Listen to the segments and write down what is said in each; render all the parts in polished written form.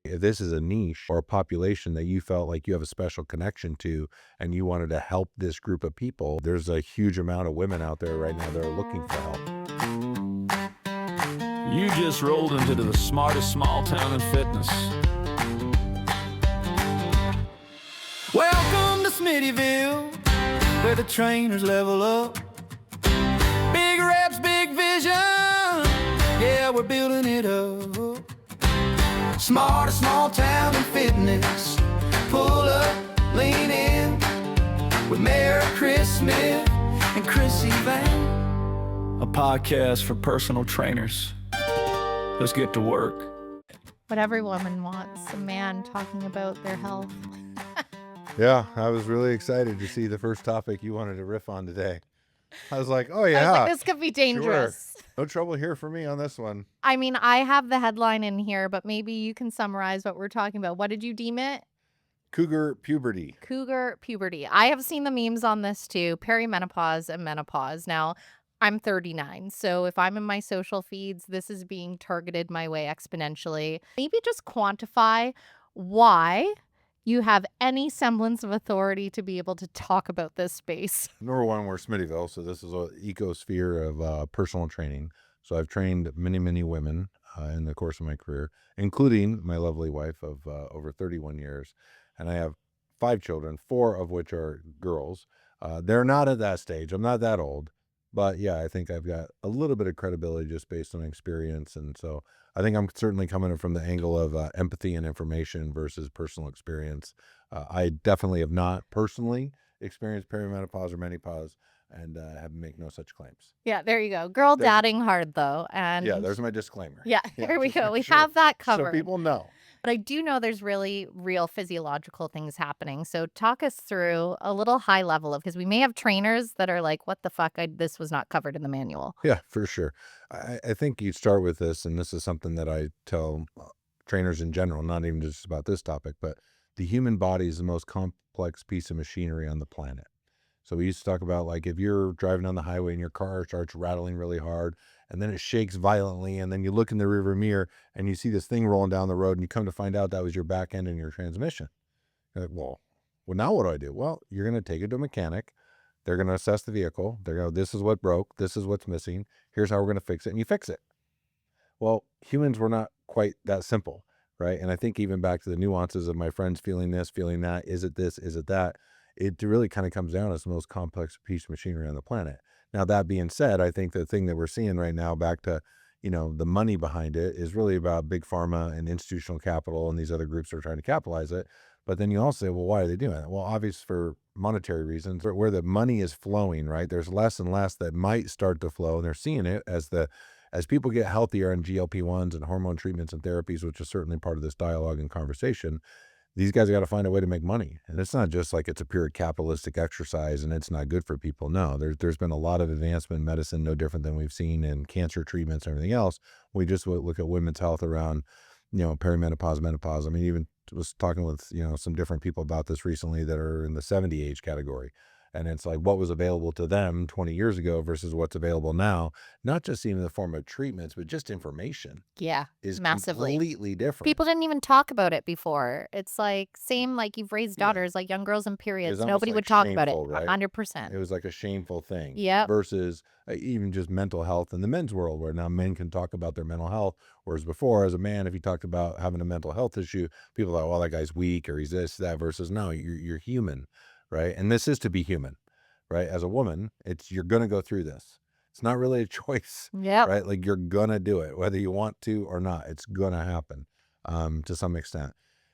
If this is a niche or a population that you felt like you have a special connection to and you wanted to help this group of people, there's a huge amount of women out there right now that are looking for help. You just rolled into the smartest small town in fitness. Welcome to Smittyville, where the trainers level up. Big reps, big vision, yeah, we're building it up. Smartest small town in fitness. Pull up, lean in, with Mayor Chris Smith and Chrissy Van. A podcast for personal trainers. Let's get to work. What every woman wants, a man talking about their health. Yeah, I was really excited to see the first topic you wanted to riff on today. I was like, oh I yeah, was like, this could be dangerous. Sure. No trouble here for me on this one. I mean, I have the headline in here, but maybe you can summarize what we're talking about. What did you deem it? Cougar puberty. Cougar puberty. I have seen the memes on this too. Perimenopause and menopause. Now, I'm 39, so if I'm in my social feeds, this is being targeted my way exponentially. Maybe just quantify why you have any semblance of authority to be able to talk about this space. Number one, we're Smittyville, so this is an ecosphere of personal training. So I've trained many, many women in the course of my career, including my lovely wife of over 31 years. And I have 5 children, 4 of which are girls. They're not at that stage. I'm not that old. But yeah, I think I've got a little bit of credibility just based on experience. And so I think I'm certainly coming from the angle of empathy and information versus personal experience. I definitely have not personally experienced perimenopause or menopause and have make no such claims. Yeah, there you go. Girl dadding hard though. And yeah, there's my disclaimer. Yeah, there we go. We have that covered. So people know. But I do know there's really real physiological things happening. So talk us through a little high level of, because we may have trainers that are like, what the fuck? This was not covered in the manual. Yeah, for sure. I think you start with this, and this is something that I tell trainers in general, not even just about this topic, but the human body is the most complex piece of machinery on the planet. So we used to talk about, like, if you're driving on the highway and your car starts rattling really hard and then it shakes violently, and then you look in the rearview mirror and you see this thing rolling down the road and you come to find out that was your back end and your transmission. You're like, well, now what do? Well, you're going to take it to a mechanic. They're going to assess the vehicle. They're going to, this is what broke. This is what's missing. Here's how we're going to fix it. And you fix it. Well, humans were not quite that simple, right? And I think even back to the nuances of my friends feeling this, feeling that, is it this, is it that? It really kind of comes down as the most complex piece of machinery on the planet. Now, that being said, I think the thing that we're seeing right now, back to, the money behind it, is really about big pharma and institutional capital, and these other groups are trying to capitalize it. But then you also say, well, why are they doing it? Well, obvious for monetary reasons, where the money is flowing, right? There's less and less that might start to flow, and they're seeing it as people get healthier on GLP-1s and hormone treatments and therapies, which is certainly part of this dialogue and conversation. These guys got to find a way to make money. And it's not just like it's a pure capitalistic exercise and it's not good for people. No, there's been a lot of advancement in medicine, no different than we've seen in cancer treatments and everything else. We just look at women's health around, perimenopause, menopause. I mean, even was talking with, some different people about this recently that are in the 70 age category. And it's like what was available to them 20 years ago versus what's available now, not just even in the form of treatments, but just information. Yeah, is massively. Completely different. People didn't even talk about it before. It's like same like you've raised daughters, like young girls in periods. Nobody would talk about it. Right? 100%. It was like a shameful thing. Yeah. Versus even just mental health in the men's world, where now men can talk about their mental health. Whereas before, as a man, if you talked about having a mental health issue, people thought, well, that guy's weak or he's this, that, versus no, you're human, right? And this is to be human, right? As a woman, you're going to go through this. It's not really a choice, right? Like you're going to do it, whether you want to or not. It's going to happen to some extent.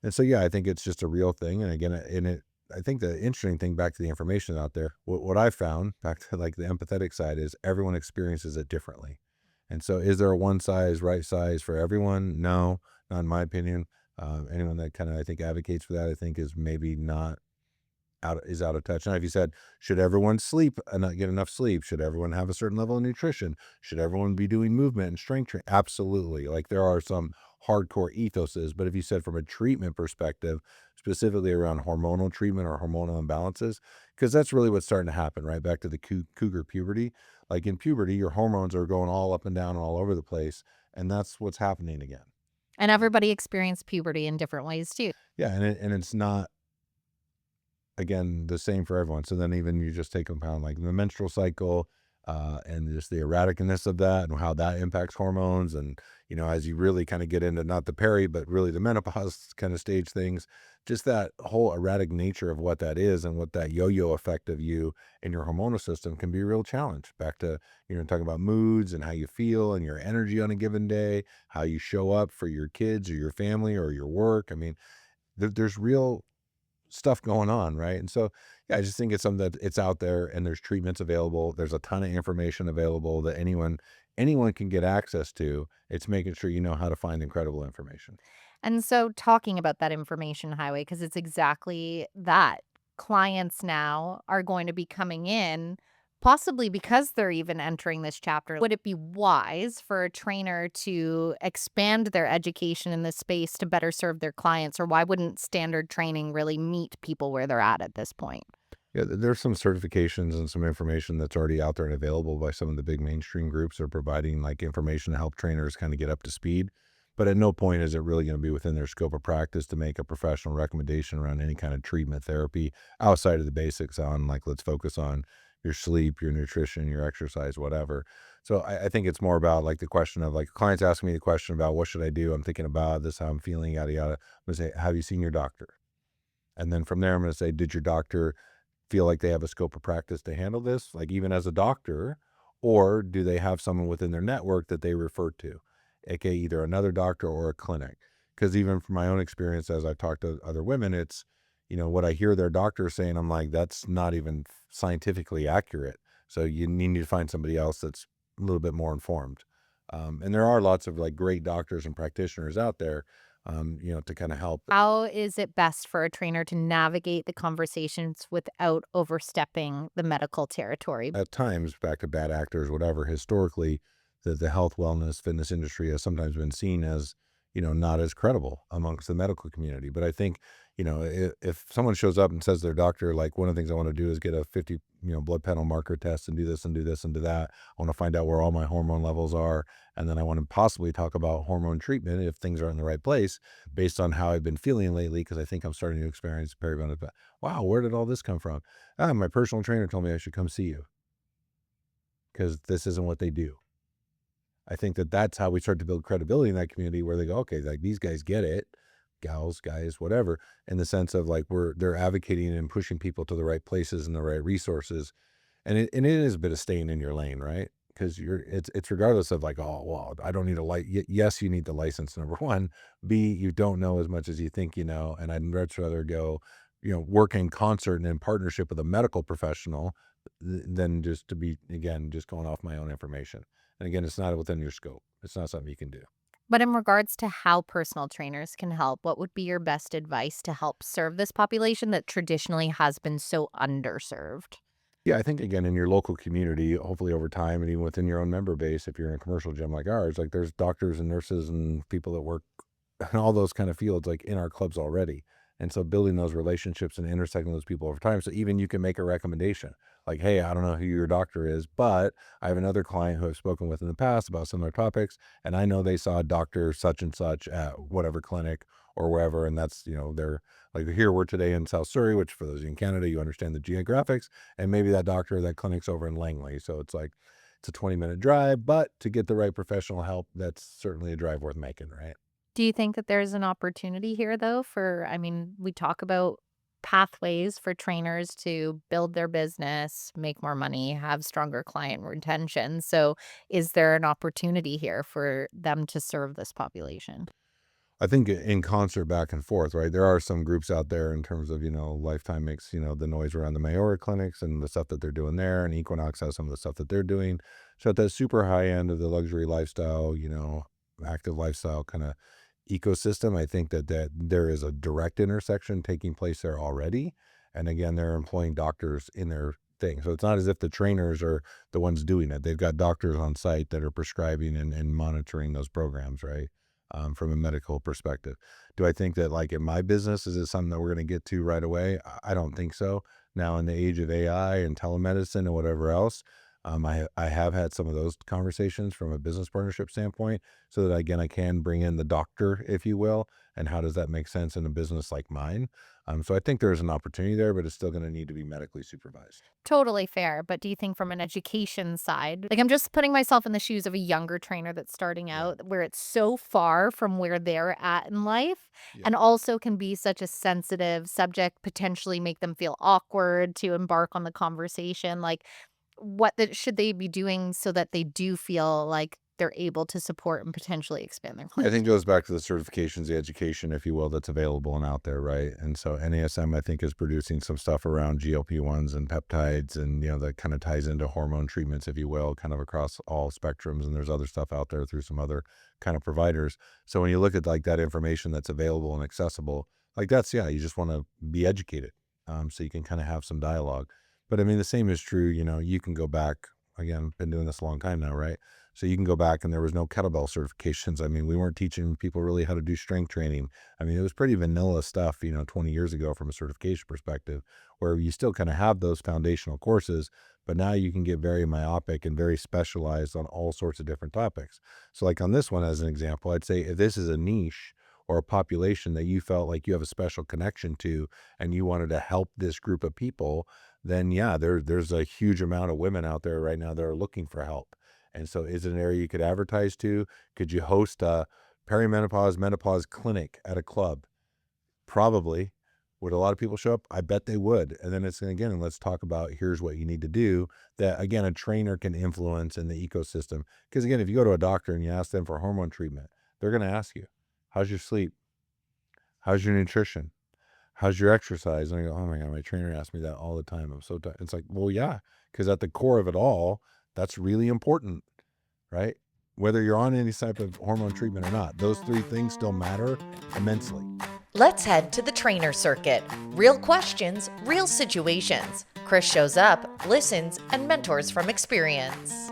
And so, yeah, I think it's just a real thing. And again, I think the interesting thing, back to the information out there, what I found, back to like the empathetic side, is everyone experiences it differently. And so is there a one size, right size for everyone? No, not in my opinion. Anyone that kind of, I think, advocates for that, I think is maybe not out of touch. Now, if you said, should everyone sleep and not get enough sleep? Should everyone have a certain level of nutrition? Should everyone be doing movement and strength training? Absolutely. Like there are some hardcore ethoses, but if you said from a treatment perspective, specifically around hormonal treatment or hormonal imbalances, because that's really what's starting to happen, right? Back to the cougar puberty. Like in puberty, your hormones are going all up and down and all over the place. And that's what's happening again. And everybody experienced puberty in different ways too. Yeah, and it's not, again, the same for everyone. So then even you just take compound like the menstrual cycle, and just the erraticness of that and how that impacts hormones. And, as you really kind of get into not the peri, but really the menopause kind of stage things, just that whole erratic nature of what that is and what that yo-yo effect of you and your hormonal system can be a real challenge. Back to, talking about moods and how you feel and your energy on a given day, how you show up for your kids or your family or your work. I mean, there's real stuff going on, right? And so, yeah, I just think it's something that it's out there and there's treatments available. There's a ton of information available that anyone can get access to. It's making sure you know how to find incredible information. And so talking about that information highway, because it's exactly that. Clients now are going to be coming in, possibly because they're even entering this chapter. Would it be wise for a trainer to expand their education in this space to better serve their clients? Or why wouldn't standard training really meet people where they're at this point? Yeah, there's some certifications and some information that's already out there and available by some of the big mainstream groups are providing like information to help trainers kind of get up to speed. But at no point is it really going to be within their scope of practice to make a professional recommendation around any kind of treatment therapy outside of the basics on like, let's focus on your sleep, your nutrition, your exercise, whatever. So I think it's more about like the question of like clients asking me the question about what should I do? I'm thinking about this, how I'm feeling, yada, yada. I'm going to say, have you seen your doctor? And then from there, I'm going to say, did your doctor feel like they have a scope of practice to handle this, like even as a doctor, or do they have someone within their network that they refer to, aka either another doctor or a clinic? Because even from my own experience, as I talk to other women, it's, what I hear their doctor saying, I'm like, that's not even scientifically accurate. So you need to find somebody else that's a little bit more informed. And there are lots of like great doctors and practitioners out there, to kind of help. How is it best for a trainer to navigate the conversations without overstepping the medical territory? At times, back to bad actors, whatever, historically, the health, wellness, fitness industry has sometimes been seen as, not as credible amongst the medical community. But I think, if someone shows up and says their doctor, like one of the things I want to do is get a 50, blood panel marker test and do this and do this and do that. I want to find out where all my hormone levels are. And then I want to possibly talk about hormone treatment if things are in the right place based on how I've been feeling lately, because I think I'm starting to experience perimenopause. Wow, where did all this come from? My personal trainer told me I should come see you because this isn't what they do. I think that that's how we start to build credibility in that community where they go, okay, like these guys get it, gals, guys, whatever, in the sense of like they're advocating and pushing people to the right places and the right resources. And it is a bit of staying in your lane, right? Because it's regardless of like, oh well, I don't need a yes, you need the license, number one. B, you don't know as much as you think you know. And I'd much rather go, work in concert and in partnership with a medical professional than just to be, again, just going off my own information. And again, it's not within your scope. It's not something you can do. But in regards to how personal trainers can help, what would be your best advice to help serve this population that traditionally has been so underserved? Yeah, I think again in your local community, hopefully over time, and even within your own member base, if you're in a commercial gym like ours, like there's doctors and nurses and people that work in all those kind of fields, like in our clubs already. And so building those relationships and intersecting those people over time. So even you can make a recommendation like, hey, I don't know who your doctor is, but I have another client who I've spoken with in the past about similar topics. And I know they saw Dr. such and such at whatever clinic or wherever. And that's, they're like, here we're today in South Surrey, which for those of you in Canada, you understand the geographics. And maybe that doctor, that clinic's over in Langley. So it's like, it's a 20-minute drive, but to get the right professional help, that's certainly a drive worth making, right? Do you think that there's an opportunity here, though, for, I mean, we talk about pathways for trainers to build their business, make more money, have stronger client retention. So, is there an opportunity here for them to serve this population? I think in concert back and forth, right? There are some groups out there in terms of, Lifetime makes, the noise around the Mayora clinics and the stuff that they're doing there. And Equinox has some of the stuff that they're doing. So at that super high end of the luxury lifestyle, active lifestyle kind of ecosystem, I think that there is a direct intersection taking place there already. And again, they're employing doctors in their thing. So it's not as if the trainers are the ones doing it. They've got doctors on site that are prescribing and monitoring those programs, right? From a medical perspective. Do I think that like in my business, is it something that we're going to get to right away? I don't think so. Now in the age of AI and telemedicine and whatever else, I have had some of those conversations from a business partnership standpoint so that, again, I can bring in the doctor, if you will, and how does that make sense in a business like mine? So I think there's an opportunity there, but it's still going to need to be medically supervised. Totally fair, but do you think from an education side, like I'm just putting myself in the shoes of a younger trainer that's starting Yeah. out where it's so far from where they're at in life Yeah. and also can be such a sensitive subject, potentially make them feel awkward to embark on the conversation. Like should they be doing so that they do feel like they're able to support and potentially expand their I clinic? think it goes back to the certifications, the education, if you will, that's available and out there, right? And so NASM, I think, is producing some stuff around GLP-1s and peptides, and that kind of ties into hormone treatments, if you will, kind of across all spectrums. And there's other stuff out there through some other kind of providers. So when you look at like that information that's available and accessible, like that's you just want to be educated, so you can kind of have some dialogue. But I mean, the same is true. You can go back again. Been doing this a long time now, right? So you can go back and there was no kettlebell certifications. I mean, we weren't teaching people really how to do strength training. I mean, it was pretty vanilla stuff, 20 years ago from a certification perspective, where you still kind of have those foundational courses, but now you can get very myopic and very specialized on all sorts of different topics. So like on this one, as an example, I'd say if this is a niche or a population that you felt like you have a special connection to and you wanted to help this group of people, then yeah, there's a huge amount of women out there right now that are looking for help. And so is it an area you could advertise to? Could you host a perimenopause, menopause clinic at a club? Probably. Would a lot of people show up? I bet they would. And then again, let's talk about here's what you need to do that, again, a trainer can influence in the ecosystem. Because again, if you go to a doctor and you ask them for hormone treatment, they're going to ask you, how's your sleep? How's your nutrition? How's your exercise? And I go, oh my God, my trainer asks me that all the time. I'm so tired. It's like, well, yeah, because at the core of it all, that's really important, right? Whether you're on any type of hormone treatment or not, those three things still matter immensely. Let's head to the trainer circuit. Real questions, real situations. Chris shows up, listens, and mentors from experience.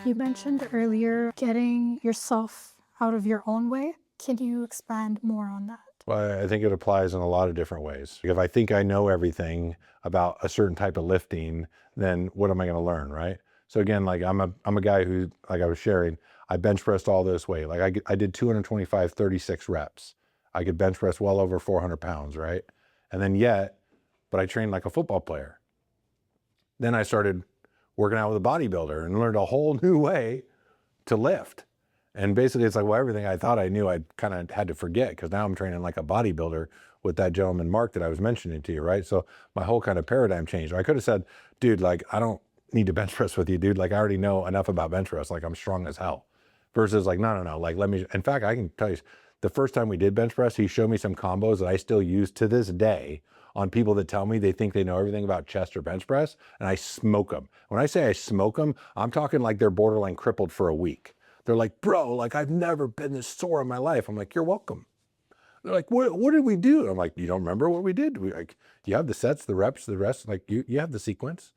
You mentioned earlier getting yourself out of your own way. Can you expand more on that? Well, I think it applies in a lot of different ways. If I think I know everything about a certain type of lifting, then what am I going to learn, right? So again, like I'm a guy who, like I was sharing, I bench pressed all this weight. Like I did 225, 36 reps. I could bench press well over 400 pounds, right? And then but I trained like a football player. Then I started working out with a bodybuilder and learned a whole new way to lift. And basically it's like, well, everything I thought I knew, I kind of had to forget because now I'm training like a bodybuilder with that gentleman, Mark, that I was mentioning to you, right? So my whole kind of paradigm changed. I could have said, dude, like, I don't need to bench press with you, dude. Like, I already know enough about bench press. Like, I'm strong as hell. Versus like, no. Like, in fact, I can tell you, the first time we did bench press, he showed me some combos that I still use to this day on people that tell me they think they know everything about chest or bench press, and I smoke them. When I say I smoke them, I'm talking like they're borderline crippled for a week. They're like, bro, like I've never been this sore in my life. I'm like, you're welcome. They're like, what did we do? I'm like, you don't remember what we did? You have the sets, the reps, the rest, like you have the sequence.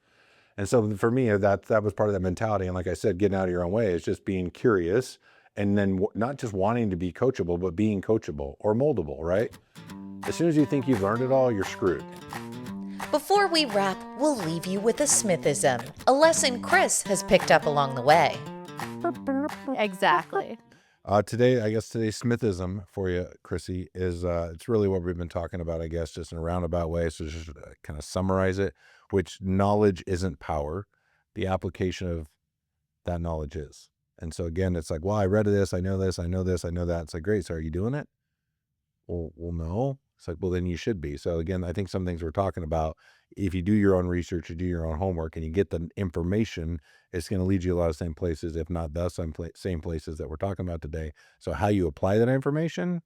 And so for me, that was part of that mentality. And like I said, getting out of your own way is just being curious and then not just wanting to be coachable, but being coachable or moldable, right? As soon as you think you've learned it all, you're screwed. Before we wrap, we'll leave you with a Smithism, a lesson Chris has picked up along the way. Exactly. Today's Smithism for you, Chrissy, is it's really what we've been talking about, I guess, just in a roundabout way. So just kind of summarize it, which knowledge isn't power. The application of that knowledge is. And so again, it's like, well, I read this, I know this, I know this, I know that. It's like, great. So are you doing it? Well, no. It's like, well, then you should be. So again, I think some things we're talking about, if you do your own research, you do your own homework, and you get the information, it's going to lead you a lot of the same places, if not the same places that we're talking about today. So how you apply that information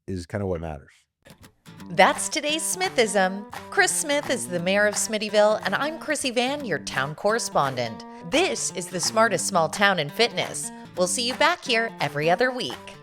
is kind of what matters. That's today's Smithism. Chris Smith is the mayor of Smittyville, and I'm Chrissy Van, your town correspondent. This is the smartest small town in fitness. We'll see you back here every other week.